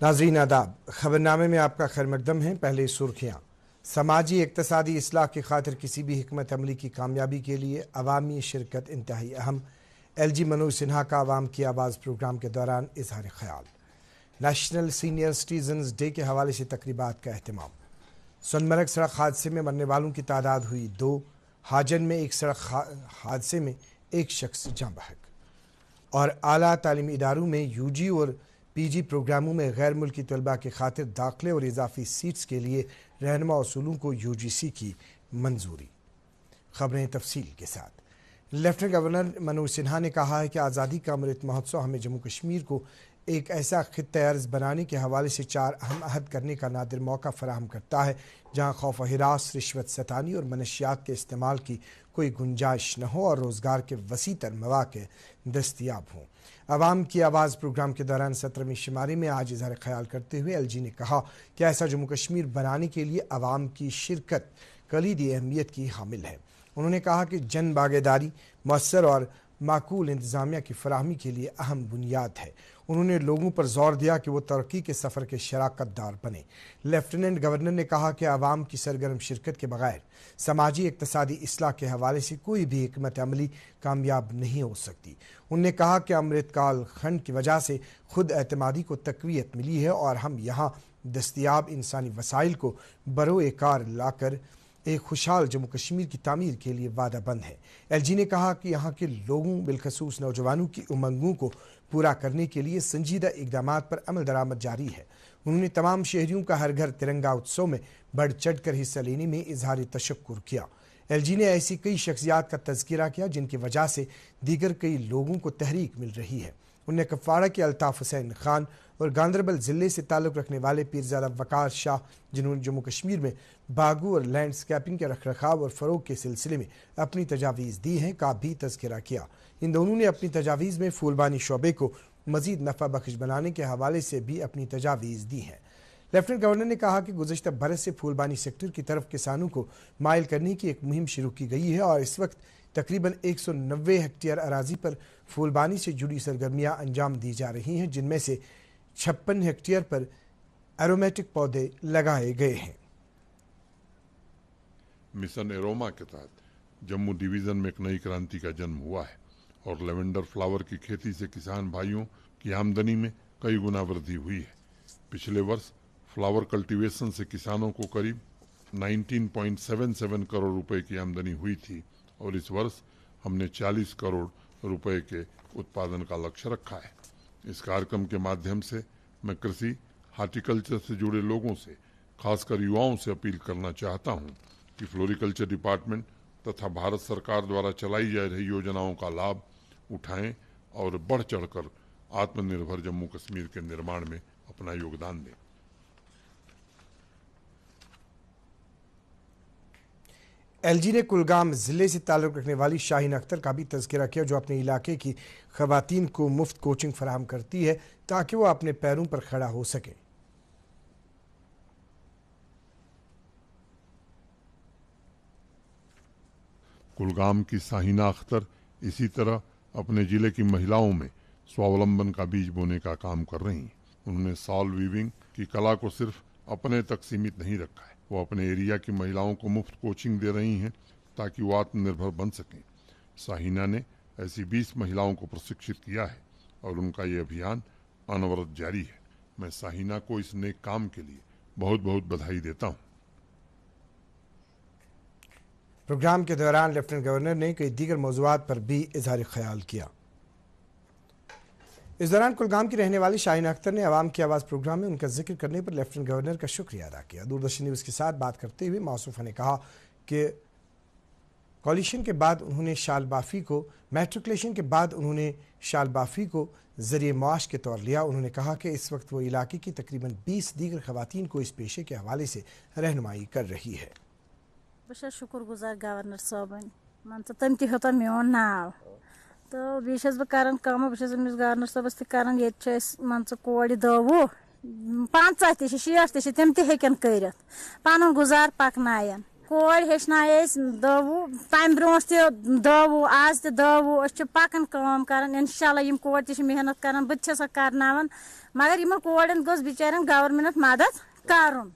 नाज़रीन आदाब, खबरनामे में आपका खैर मकदम है। पहले सुर्खियाँ। समाजी इक्तसादी इस्लाह की खातिर किसी भी हिकमत अमली की कामयाबी के लिए अवामी शिरकत इंतहाई अहम। LG मनोज सिन्हा का अवाम की आवाज़ प्रोग्राम के दौरान इजहार ख्याल। नेशनल सीनियर सिटीजन्स डे के हवाले से तकरीबात का अहतमाम। सोनमर्ग सड़क हादसे में मरने वालों की तादाद हुई 2। हाजन में एक सड़क हादसे में एक शख्स जाँ बहक। और आला तालीमी इदारों में UG और PG प्रोग्रामों में गैर मुल्की तलबा की खातिर दाखिले और इजाफी सीट्स के लिए रहनुमा उसूलों को UGC की मंजूरी। खबरें तफसील के साथ। लेफ्टिनेंट गवर्नर मनोज सिन्हा ने कहा है कि आज़ादी का अमृत महोत्सव हमें जम्मू कश्मीर को एक ऐसा खित्ते अर्ज़ बनाने के हवाले से 4 अहम अहद करने का नादिर मौका फराहम करता है जहाँ खौफ हिरास, रिश्वत सतानी और मनशियात के इस्तेमाल की कोई गुंजाइश न हो और रोज़गार के वसी तर मौक़े दस्तयाब हों। अवाम की आवाज़ प्रोग्राम के दौरान 17वीं शुमारी में आज इजहार ख्याल करते हुए LG ने कहा कि ऐसा जम्मू कश्मीर बनाने के लिए अवाम की शिरकत कलीदी अहमियत की हामिल है। उन्होंने कहा कि जन भागीदारी मौसर और माकूल इंतज़ामिया की फराहमी के लिए अहम बुनियाद है। उन्होंने लोगों पर जोर दिया कि वो तरक्की के सफ़र के शराकत दार बने। लेफ्टिनेंट गवर्नर ने कहा कि आवाम की सरगर्म शिरकत के बगैर समाजी इक्तसादी इस्लाह के हवाले से कोई भी हिकमत अमली कामयाब नहीं हो सकती। उन्होंने कहा कि अमृत काल खंड की वजह से खुद एतमादी को तक़वियत मिली है और हम यहाँ दस्तयाब इंसानी वसाइल को बरोए कार लाकर एक खुशहाल जम्मू कश्मीर की तामीर के लिए वादा बंद है। LG ने कहा कि यहाँ के लोगों बिलखसूस नौजवानों की उमंगों को पूरा करने के लिए संजीदा इक़दामात पर अमल दरामद जारी है। उन्होंने तमाम शहरियों का हर घर तिरंगा उत्सव में बढ़ चढ़ कर हिस्सा लेने में इजहार तशक्कुर किया। LG ने ऐसी कई शख्सियात का तज़किरा किया जिनकी वजह से दीगर कई लोगों को तहरीक मिल रही है। उन्हें कुपवाड़ा के अल्ताफ़ हुसैन खान और गांदरबल ज़िले से ताल्लुक़ रखने वाले पीरज़ादा वक़ार शाह, जिन्होंने जम्मू कश्मीर में बागू और लैंडस्केपिंग के रखरखाव और फ़रोग़ के सिलसिले में अपनी तजावीज़ दी हैं, का भी तज़किरा किया। इन दोनों ने अपनी तजावीज़ में फूलबानी शोबे को मज़ीद नफ़ा बख्श बनाने के हवाले से भी अपनी तजावीज़ दी हैं। लेफ्टिनेंट गवर्नर ने कहा कि गुज़श्ता बरस से फूलबानी सेक्टर की तरफ किसानों को माइल करने की एक मुहिम शुरू की गई है और इस वक्त तकरीबन 190 हेक्टेयर अराजी पर फूलबानी से जुड़ी सरगर्मियाँ अंजाम दी जा रही हैं, जिनमें से 56 हेक्टेयर पर एरोमेटिक पौधे लगाए गए हैं। मिशन एरोमा के तहत जम्मू डिवीज़न में एक नई क्रांति का जन्म हुआ है और लेवेंडर फ्लावर की खेती से किसान भाइयों की आमदनी में कई गुना वृद्धि हुई है। पिछले वर्ष फ्लावर कल्टीवेशन से किसानों को करीब 19.77 करोड़ रुपए की आमदनी हुई थी और इस वर्ष हमने 40 करोड़ रुपए के उत्पादन का लक्ष्य रखा है। इस कार्यक्रम के माध्यम से मैं कृषि हार्टिकल्चर से जुड़े लोगों से, खासकर युवाओं से अपील करना चाहता हूं कि फ्लोरिकल्चर डिपार्टमेंट तथा भारत सरकार द्वारा चलाई जा रही योजनाओं का लाभ उठाएं और बढ़ चढ़कर आत्मनिर्भर जम्मू कश्मीर के निर्माण में अपना योगदान दें। LG ने कुलगाम ज़िले से ताल्लुक़ रखने वाली शाहीन अख्तर का भी तज़किरा किया, जो अपने इलाके की ख़वातीन को मुफ्त कोचिंग फराहम करती है ताकि वो अपने पैरों पर खड़ा हो सके। कुलगाम की शाहीना अख्तर इसी तरह अपने ज़िले की महिलाओं में स्वावलंबन का बीज बोने का काम कर रही हैं। उन्होंने सॉल वीविंग की कला को सिर्फ अपने तक सीमित नहीं रखा है, वो अपने एरिया की महिलाओं को मुफ्त कोचिंग दे रही हैं ताकि वो आत्मनिर्भर बन सकें। शाहीना ने ऐसी 20 महिलाओं को प्रशिक्षित किया है और उनका ये अभियान अनवरत जारी है। मैं शाहीना को इस नेक काम के लिए बहुत बहुत बधाई देता हूँ। प्रोग्राम के दौरान लेफ्टिनेंट गवर्नर ने कई दीगर मौज़ूआत पर भी इजहार ख्याल किया। इस दौरान कुलगाम की रहने वाली शाहीन अख्तर ने आवाम की आवाज़ प्रोग्राम में उनका जिक्र करने पर लेफ्टिनेंट गवर्नर का शुक्रिया अदा किया। दूरदर्शन न्यूज़ के साथ बात करते हुए मौसूफ़ा ने कहा कि कॉलिशन के बाद उन्होंने शालबाफ़ी को मैट्रिकुलेशन के बाद उन्होंने शालबाफ़ी को ज़रिए मुआश के तौर लिया। उन्होंने कहा कि इस वक्त वो इलाके की तकरीबन 20 दीगर ख़वातीन को इस पेशे के हवाले से रहनुमाई कर रही है। शुक्र गुजार गवर्नर साहबन मान तम तम मोन नाव तो बस बह कर गवर्नर साहबस तन ये मान कोड़ 10 50 60 तम तन कर पन गुजार पकन कोड़ हेचनाए 10 तम ब्रो 10 आज 10 पकन काम कर इंशाल्लाह यम कोड़ मेहनत कर बह कर मगर यमन कोड़न गोस बिचारन गवर्नमेंट मदद करन।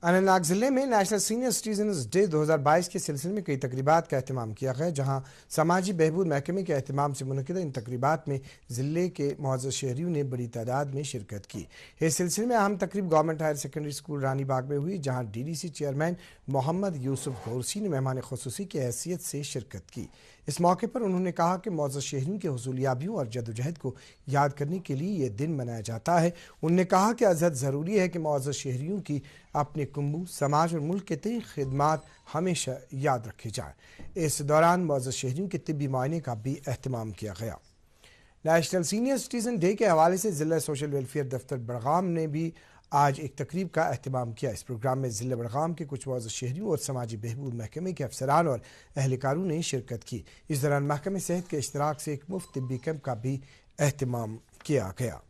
अनंतनाग जिले में नेशनल सीनियर सिटीजन्स डे 2022 के सिलसिले में कई तकरीबात का एहतमाम किया गया, जहां समाजी बहबूद महकमे के एहतमाम से मुनक़िदा इन तकरीबात में जिले के मुअज़्ज़ज़ शहरियों ने बड़ी तादाद में शिरकत की। इस सिलसिले में अहम तकरीब गवर्नमेंट हायर सेकेंडरी स्कूल रानी बाग में हुई, जहां DDC चेयरमैन मोहम्मद यूसुफ गौरसी ने मेहमान खुसूसी की हैसियत से शिरकत की। इस मौके पर उन्होंने कहा कि मुअज़्ज़ज़ शहरियों के हुसूलियाबियों और जदोजहद को याद करने के लिए ये दिन मनाया जाता है। उन्होंने कहा कि अज़हद ज़रूरी है कि मुअज़्ज़ज़ शहरियों की अपने कुंबू, समाज और मुल्क के तय खिदमात हमेशा याद रखे जाएँ। इस दौरान मुअज़्ज़ज़ शहरियों के तिब्बी मुआयने का भी एहतमाम किया गया। नेशनल सीनियर सिटीजन डे के हवाले से ज़िला सोशल वेलफेयर दफ्तर बड़गाम ने भी आज एक तकरीब का एहतमाम किया। इस प्रोग्राम में ज़िला बड़गाम के कुछ मुअज़्ज़ज़ शहरियों और समाजी बहबूद महकमे के अफसरान और अहलकारों ने शिरकत की। इस दौरान महकमे सेहत के इश्तराक से एक मुफ्त तिब्बी कैंप का भी एहतमाम किया गया।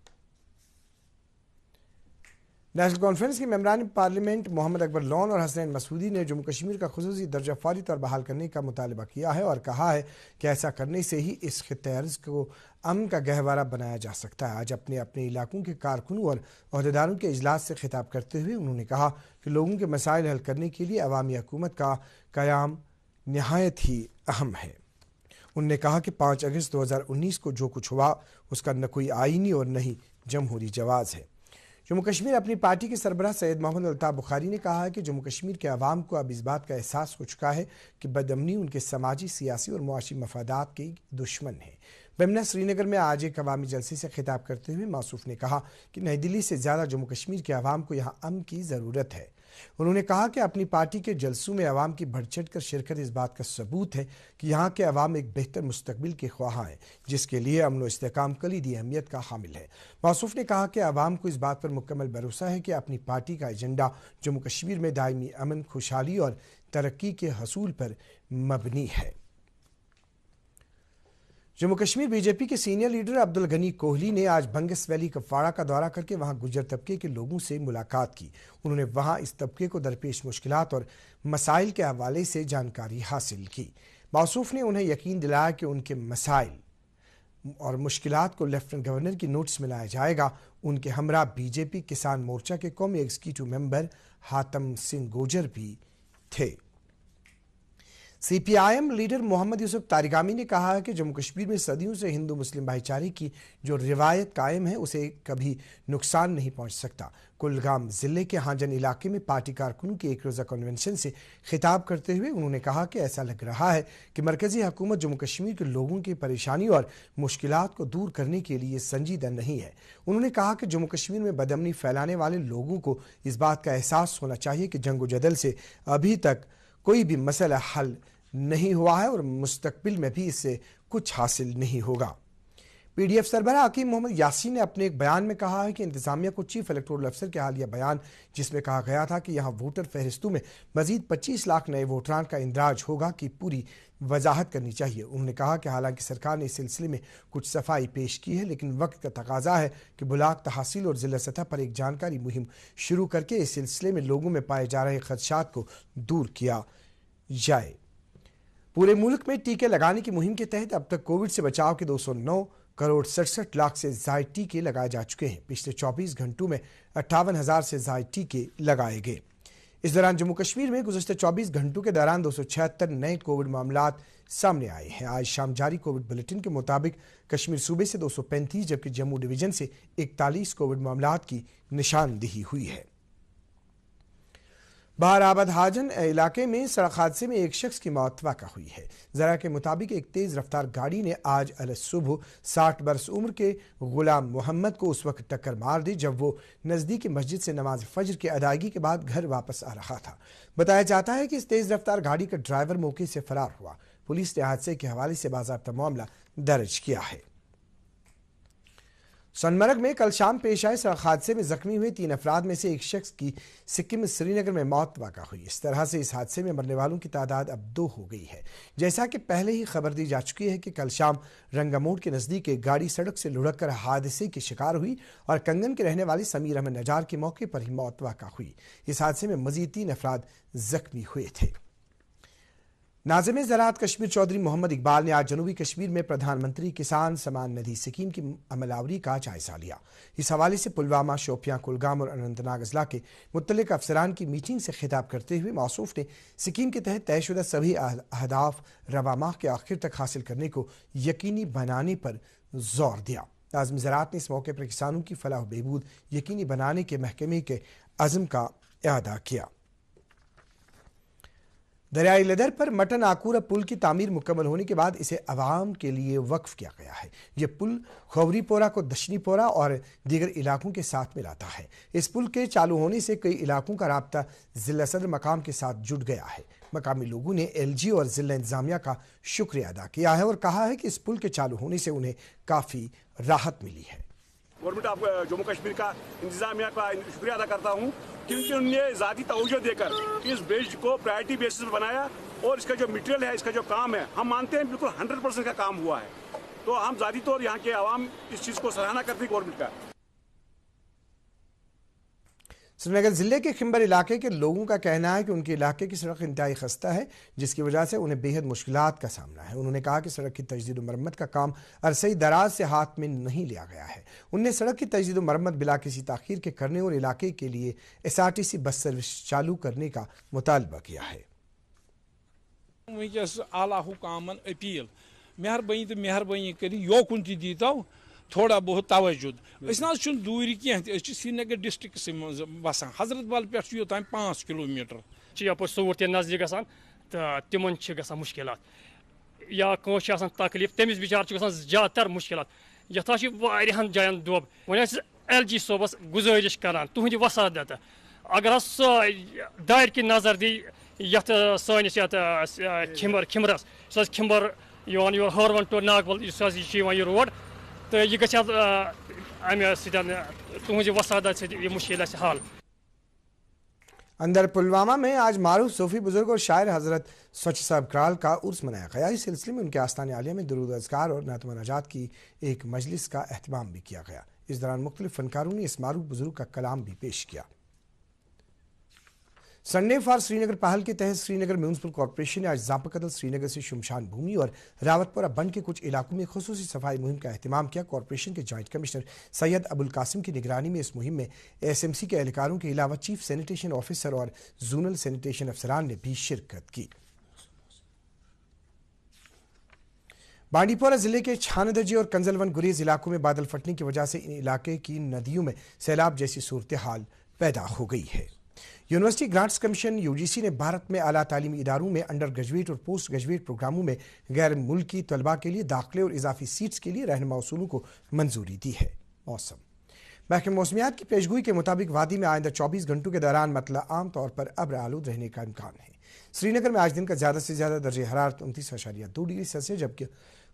नेशनल कॉन्फ्रेंस के मेंबरान पार्लियामेंट मोहम्मद अकबर लॉन और हसनैन मसूदी ने जम्मू कश्मीर का खुसूसी दर्जा फौरी तौर बहाल करने का मुतालबा किया है और कहा है कि ऐसा करने से ही इस खित्ते अर्ज़ को अमन का गहवारा बनाया जा सकता है। आज अपने अपने इलाकों के कारकुनों और अहदेदारों के इजलास से खिताब करते हुए उन्होंने कहा कि लोगों के मसाइल हल करने के लिए अवामी हुकूमत का क़याम नहायत ही अहम है। उन्होंने कहा कि 5 अगस्त 2019 को जो कुछ हुआ उसका न कोई आईनी और न ही जमहूरी जवाज़ है। जम्मू कश्मीर अपनी पार्टी के सरबराह सैयद मोहम्मद अल्ताफ़ बुखारी ने कहा है कि जम्मू कश्मीर के अवाम को अब इस बात का एहसास हो चुका है कि बदअमनी उनके समाजी, सियासी और मुआशी मफादात के दुश्मन है। बेमना श्रीनगर में आज एक अवामी जलसे से खिताब करते हुए मौसूफ ने कहा कि नई दिल्ली से ज़्यादा जम्मू कश्मीर के अवाम को यहाँ अमन की ज़रूरत है। उन्होंने कहा कि अपनी पार्टी के जलसों में अवाम की बढ़ चढ़ कर शिरकत इस बात का सबूत है कि यहाँ के अवाम एक बेहतर मुस्तकबिल के ख्वाह हैं, जिसके लिए अमन व इस्तेहकाम कलीदी अहमियत का हामिल है। मौसूफ ने कहा कि अवाम को इस बात पर मुकम्मल भरोसा है कि अपनी पार्टी का एजेंडा जम्मू कश्मीर में दायमी अमन, खुशहाली और तरक्की के हसूल पर मबनी है। जम्मू कश्मीर बीजेपी के सीनियर लीडर अब्दुल गनी कोहली ने आज बंगस वैली कपवाड़ा का दौरा करके वहां गुज्जर तबके के लोगों से मुलाकात की। उन्होंने वहां इस तबके को दरपेश मुश्किलात और मसाइल के हवाले से जानकारी हासिल की। मौसूफ ने उन्हें यकीन दिलाया कि उनके मसाइल और मुश्किलात को लेफ्टिनेंट गवर्नर की नोटिस में लाया जाएगा। उनके हमरा बीजेपी किसान मोर्चा के कौमी एग्जीक्यूटिव मेंबर हातम सिंह गोजर भी थे। CPIM लीडर मोहम्मद यूसुफ तारिगामी ने कहा है कि जम्मू कश्मीर में सदियों से हिंदू मुस्लिम भाईचारे की जो रिवायत कायम है उसे कभी नुकसान नहीं पहुंच सकता। कुलगाम जिले के हांजन इलाके में पार्टी कारकुनों की एक रोज़ा कन्वेंशन से खिताब करते हुए उन्होंने कहा कि ऐसा लग रहा है कि मरकजी हुकूमत जम्मू कश्मीर के लोगों की परेशानी और मुश्किलात को दूर करने के लिए संजीदा नहीं है। उन्होंने कहा कि जम्मू कश्मीर में बदअमनी फैलाने वाले लोगों को इस बात का एहसास होना चाहिए कि जंग जदल से अभी तक कोई भी मसला हल नहीं हुआ है और मुस्तकबिल में भी इससे कुछ हासिल नहीं होगा। PDF सरबराह हकीम मोहम्मद यासीन ने अपने एक बयान में कहा है कि इंतजामिया को चीफ इलेक्टोरल अफसर के हालिया बयान जिसमें कहा गया था कि यहाँ वोटर फहरिस्तों में मजीद 25 लाख नए वोटरान का इंदराज होगा की पूरी वजाहत करनी चाहिए। उन्होंने कहा कि हालांकि सरकार ने इस सिलसिले में कुछ सफाई पेश की है, लेकिन वक्त का तकाजा है कि ब्लॉक तहसील और जिला सतह पर एक जानकारी मुहिम शुरू करके इस सिलसिले में लोगों में पाए जा रहे खदशात को दूर किया जाए। पूरे मुल्क में टीके लगाने की मुहिम के तहत अब तक कोविड से बचाव के 209 करोड़ 67 लाख से ज्यादा टीके लगाए जा चुके हैं। पिछले 24 घंटों में 58,000 से ज्यादा टीके लगाए गए। इस दौरान जम्मू कश्मीर में गुज़श्ते 24 घंटों के दौरान 276 नए कोविड मामलात सामने आए हैं। आज शाम जारी कोविड बुलेटिन के मुताबिक कश्मीर सूबे से 235 जबकि जम्मू डिवीजन से 41 कोविड मामलात की निशानदेही हुई है। बहाराबाद हाजन इलाके में सड़क हादसे में एक शख्स की मौत वाक़ा हुई है। जरा के मुताबिक एक तेज रफ्तार गाड़ी ने आज सुबह 60 बरस उम्र के गुलाम मोहम्मद को उस वक्त टक्कर मार दी जब वो नज़दीकी मस्जिद से नमाज फजर की अदायगी के बाद घर वापस आ रहा था। बताया जाता है कि इस तेज रफ्तार गाड़ी का ड्राइवर मौके से फरार हुआ। पुलिस ने हादसे के हवाले से बाज़ाब्ता मामला दर्ज किया है। सोनमर्ग में कल शाम पेश आए सड़क हादसे में जख्मी हुए 3 अफराद में से एक शख्स की सिक्किम में श्रीनगर में मौत वाक़ा हुई। इस तरह से इस हादसे में मरने वालों की तादाद अब 2 हो गई है। जैसा कि पहले ही खबर दी जा चुकी है कि कल शाम रंगामोड़ के नज़दीक एक गाड़ी सड़क से लुढ़क कर हादसे की शिकार हुई और कंगन के रहने वाली समीर अहमद नजार की मौके पर ही मौत वाक़ा हुई। इस हादसे में मजीद 3 अफराद जख्मी हुए थे। नाज़िम ज़राअत कश्मीर चौधरी मोहम्मद इकबाल ने आज जनूबी कश्मीर में प्रधानमंत्री किसान सम्मान निधि स्कीम की अमलावरी का जायजा लिया। इस हवाले से पुलवामा, शोपियां, कुलगाम और अनंतनाग अजला के मुत्तलिक अफसरान की मीटिंग से खिताब करते हुए मौसूफ ने स्कीम के तहत तयशुदा सभी अहदाफ रवा माह के आखिर तक हासिल करने को यकीनी बनाने पर जोर दिया। नाज़िम ज़राअत ने इस मौके पर किसानों की फलाह व बहबूद यकीनी बनाने के महकमे के अज़्म का इआदा किया। दरियाई लदर पर मटन आकूरा पुल की तामीर मुकम्मल होने के बाद इसे अवाम के लिए वक्फ किया गया है। यह पुल खौरीपोरा को दशनीपोरा और दीगर इलाकों के साथ मिलाता है। इस पुल के चालू होने से कई इलाकों का राब्ता जिला सदर मकाम के साथ जुड़ गया है। मकामी लोगों ने LG और जिला इंतजामिया का शुक्रिया अदा किया है और कहा है कि इस पुल के चालू होने से उन्हें काफ़ी राहत मिली है। गवर्नमेंट ऑफ जम्मू कश्मीर का इंतजामिया का शुक्रिया अदा करता हूँ क्योंकि उन्होंने ज़ाती तवज्जो देकर इस ब्रिज को प्रायोरिटी बेसिस पर बनाया और इसका जो मटेरियल है, इसका जो काम है, हम मानते हैं बिल्कुल 100% का काम हुआ है। तो हम ज़ाती तौर यहाँ के आवाम इस चीज़ को सराहना करते हैं गवर्नमेंट का। श्रीनगर जिले के खिम्बर इलाके के लोगों का कहना है कि उनके इलाके की सड़क इंतहाई खस्ता है, जिसकी वजह से उन्हें बेहद मुश्किलात का सामना है। उन्होंने कहा कि सड़क की तजदीद मरम्मत का काम अरसई दराज से हाथ में नहीं लिया गया है। उन्होंने सड़क की तजदीद मरम्मत बिला किसी ताखीर के करने और इलाके के लिए SRTC बस सर्विस चालू करने का मुतालबा किया है। आला हुकामन अपील मेहरबानी तो मेहरबानी करी योकुन दीतो थोड़ा बहुत तवजुद दूर कह श्रीनगर डिस्ट्रिक्ट से बसान हजरत बल पे योतान 5 किलोमीटर यप सूर ते नजदीक गसान तो तिमन मुश्किलात या कौन तकलीफ तमिस बिचार ज्यादातर मुश्किलात यथा वारियान जायन दोब वन LG सोबस गुजारिश करान तुहद वसादत अगर दार की नजर दी यथ सानिस खिमरस खिमर योर हरवन टू नागवल यह रोड तो यह तुहद वसादत से मुश्किल हाल। अंदर पुलवामा में आज मारूफ सूफी बुजुर्ग और शायर हजरत सच साहब कराल का उर्स मनाया गया। इस सिलसिले में उनके आस्थान आलिया में दुरूद अज़कार और नात व नजात की एक मजलिस का एहतमाम भी किया गया। इस दौरान मुख्तलिफ फनकारों ने इस मारूफ बुजुर्ग का कलाम भी पेश किया। संडे फॉर श्रीनगर पहल के तहत श्रीनगर म्यूनसिपल कॉर्पोरेशन ने आज जापकदल श्रीनगर से शमशान भूमि और रावतपुरा बंद के कुछ इलाकों में खुसूसी सफाई मुहिम का एहतमाम किया। कॉर्पोरेशन के जॉइंट कमिश्नर सैयद अबुल कासिम की निगरानी में इस मुहिम में SMC के एहलकारों के अलावा चीफ सैनिटेशन ऑफिसर और जोनल सैनिटेशन अफसरान ने भी शिरकत की। बांडीपोरा जिले के छानदर्जी और कंजलवन गुरेज इलाकों में बादल फटने की वजह से इन इलाके की नदियों में सैलाब जैसी सूरत हाल पैदा हो गई है। यूनिवर्सिटी ग्रांट्स कमीशन UGC ने भारत में आला तालीमी इदारों में अंडर ग्रेजुएट और पोस्ट ग्रेजुएट प्रोग्रामों में गैर मुल्की तलबा के लिए दाखिले और इजाफी सीट्स के लिए रहनुमा उसूलों को मंजूरी दी है। मौसम महकमे मौसमियात की पेशगोई के मुताबिक वादी में आइंदा 24 घंटों के दौरान मतलब आम तौर पर अब्र आलूद रहने का इम्कान है। श्रीनगर में आज दिन का ज़्यादा से ज़्यादा दर्जे हरारत 29.2 डिग्री सेल्सियस जबकि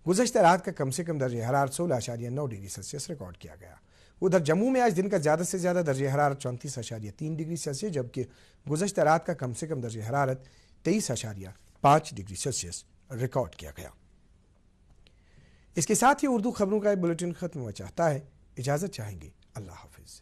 गुज़श्ता रात का कम से कम दर्जे हरारत 16.9 डिग्री सेल्सियस रिकॉर्ड किया गया। उधर जम्मू में आज दिन का ज़्यादा से ज़्यादा दर्जे हरारत 34.3 डिग्री सेल्सियस जबकि गुज़श्ता रात का कम से कम दर्जे हरारत 23.5 डिग्री सेल्सियस रिकॉर्ड किया गया। इसके साथ ही उर्दू खबरों का बुलेटिन खत्म हुआ चाहता है। इजाज़त चाहेंगे। अल्लाह हाफिज़।